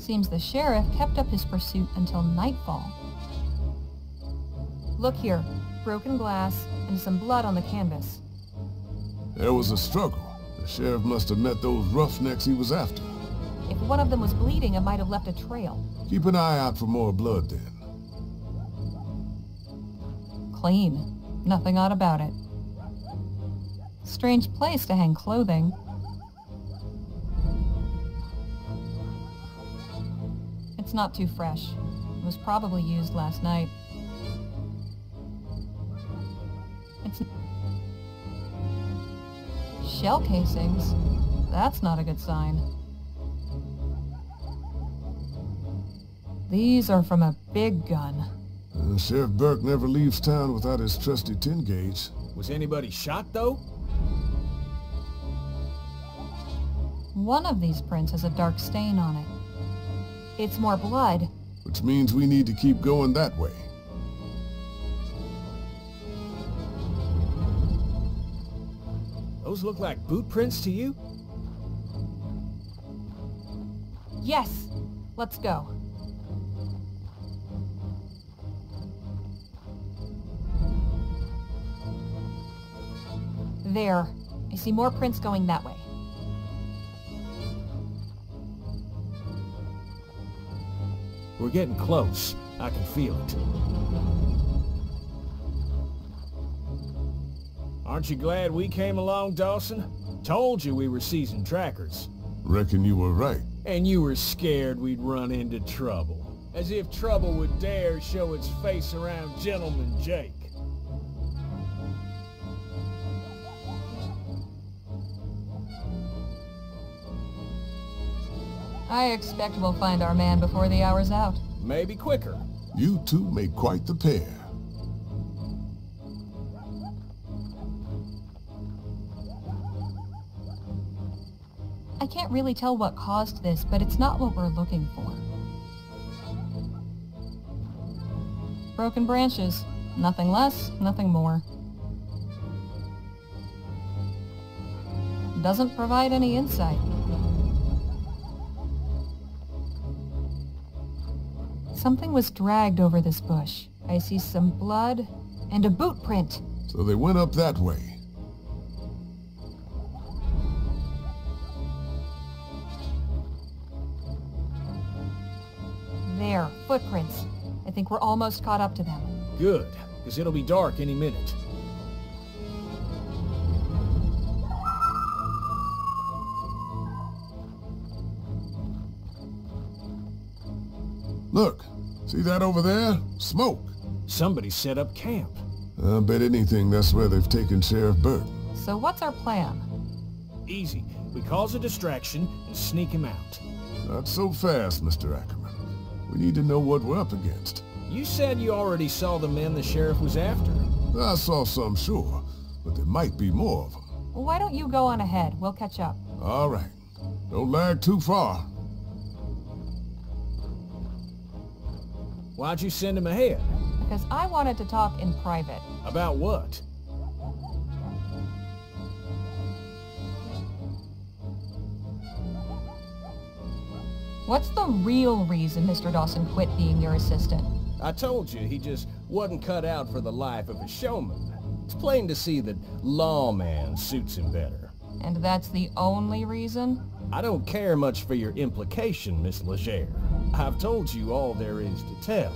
Seems the sheriff kept up his pursuit until nightfall. Look here, broken glass and some blood on the canvas. There was a struggle. The sheriff must have met those roughnecks he was after. If one of them was bleeding, it might have left a trail. Keep an eye out for more blood then. Clean. Nothing odd about it. Strange place to hang clothing. It's not too fresh. It was probably used last night. It's... Shell casings? That's not a good sign. These are from a big gun. Sheriff Burke never leaves town without his trusty 10 gauge. Was anybody shot, though? One of these prints has a dark stain on it. It's more blood. Which means we need to keep going that way. Those look like boot prints to you? Yes! Let's go. There. I see more prints going that way. We're getting close. I can feel it. Aren't you glad we came along, Dawson? Told you we were seasoned trackers. Reckon you were right. And you were scared we'd run into trouble. As if trouble would dare show its face around Gentleman Jake. I expect we'll find our man before the hour's out. Maybe quicker. You two make quite the pair. I can't really tell what caused this, but it's not what we're looking for. Broken branches. Nothing less, nothing more. Doesn't provide any insight. Something was dragged over this bush. I see some blood and a boot print. So they went up that way. There, footprints. I think we're almost caught up to them. Good, because it'll be dark any minute. Look, see that over there? Smoke. Somebody set up camp. I bet anything that's where they've taken Sheriff Burke. So what's our plan? Easy. We cause a distraction and sneak him out. Not so fast, Mr. Ackerman. We need to know what we're up against. You said you already saw the men the sheriff was after. I saw some, sure, but there might be more of them. Well, why don't you go on ahead? We'll catch up. All right. Don't lag too far. Why'd you send him ahead? Because I wanted to talk in private. About what? What's the real reason Mr. Dawson quit being your assistant? I told you he just wasn't cut out for the life of a showman. It's plain to see that lawman suits him better. And that's the only reason? I don't care much for your implication, Miss Legere. I've told you all there is to tell.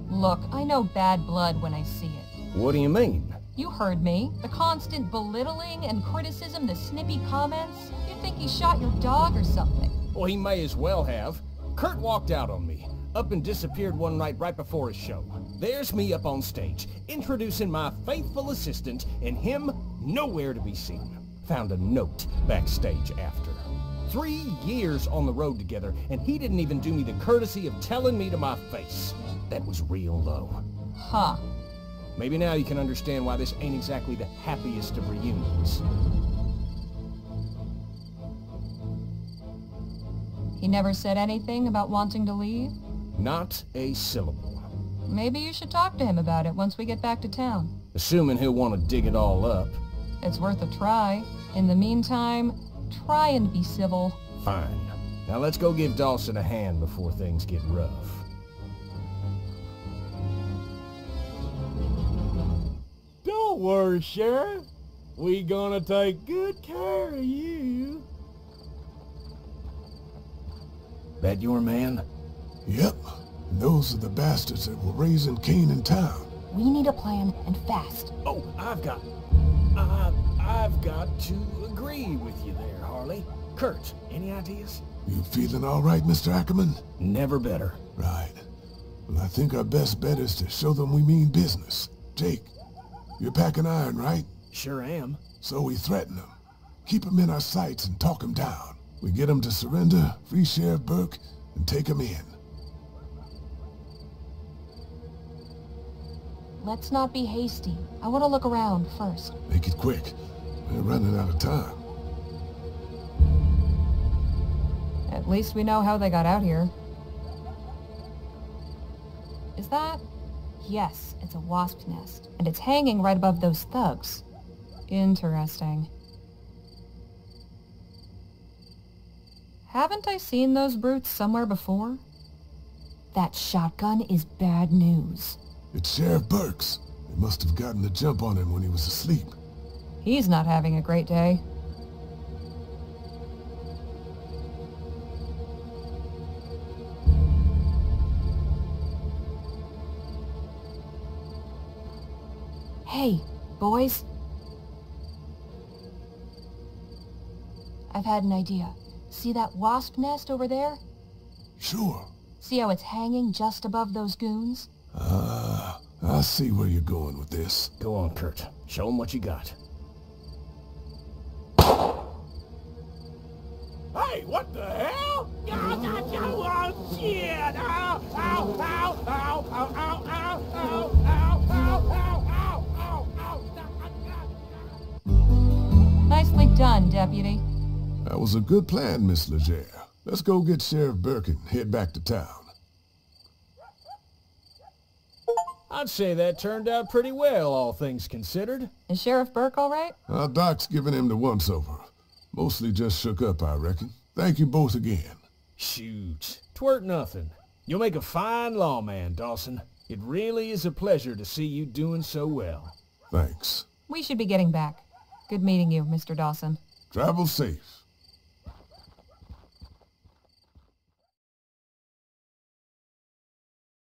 Look, I know bad blood when I see it. What do you mean? You heard me. The constant belittling and criticism, the snippy comments. You think he shot your dog or something? Well, he may as well have. Kurt walked out on me, up and disappeared one night right before his show. There's me up on stage, introducing my faithful assistant, and him nowhere to be seen. Found a note backstage after. 3 years on the road together, and he didn't even do me the courtesy of telling me to my face. That was real low. Huh. Maybe now you can understand why this ain't exactly the happiest of reunions. He never said anything about wanting to leave? Not a syllable. Maybe you should talk to him about it once we get back to town. Assuming he'll want to dig it all up. It's worth a try. In the meantime, try and be civil. Fine. Now let's go give Dawson a hand before things get rough. Don't worry, Sheriff. We gonna take good care of you. That your man? Yep. Those are the bastards that were raising Cain in town. We need a plan, and fast. Oh, I've got to agree with you there, Harley. Kurt, any ideas? You feeling all right, Mr. Ackerman? Never better. Right. Well, I think our best bet is to show them we mean business. Jake, you're packing iron, right? Sure am. So we threaten them. Keep them in our sights and talk them down. We get them to surrender, free Sheriff Burke, and take them in. Let's not be hasty. I want to look around first. Make it quick. We're running out of time. At least we know how they got out here. Is that? Yes, it's a wasp's nest. And it's hanging right above those thugs. Interesting. Haven't I seen those brutes somewhere before? That shotgun is bad news. It's Sheriff Burke's. They must have gotten the jump on him when he was asleep. He's not having a great day. Hey, boys. I've had an idea. See that wasp nest over there? Sure. See how it's hanging just above those goons? I see where you're going with this. Go on, Kurt. Show them what you got. Hey, what the hell? Oh, shit! Ow, ow, ow, ow, ow, ow, ow, ow, ow, ow, ow, ow, ow. Nicely done, Deputy. That was a good plan, Miss Legere. Let's go get Sheriff Burke and head back to town. I'd say that turned out pretty well, all things considered. Is Sheriff Burke all right? Doc's giving him the once-over. Mostly just shook up, I reckon. Thank you both again. Shoot. 'Tweren't nothing. You'll make a fine lawman, Dawson. It really is a pleasure to see you doing so well. Thanks. We should be getting back. Good meeting you, Mr. Dawson. Travel safe.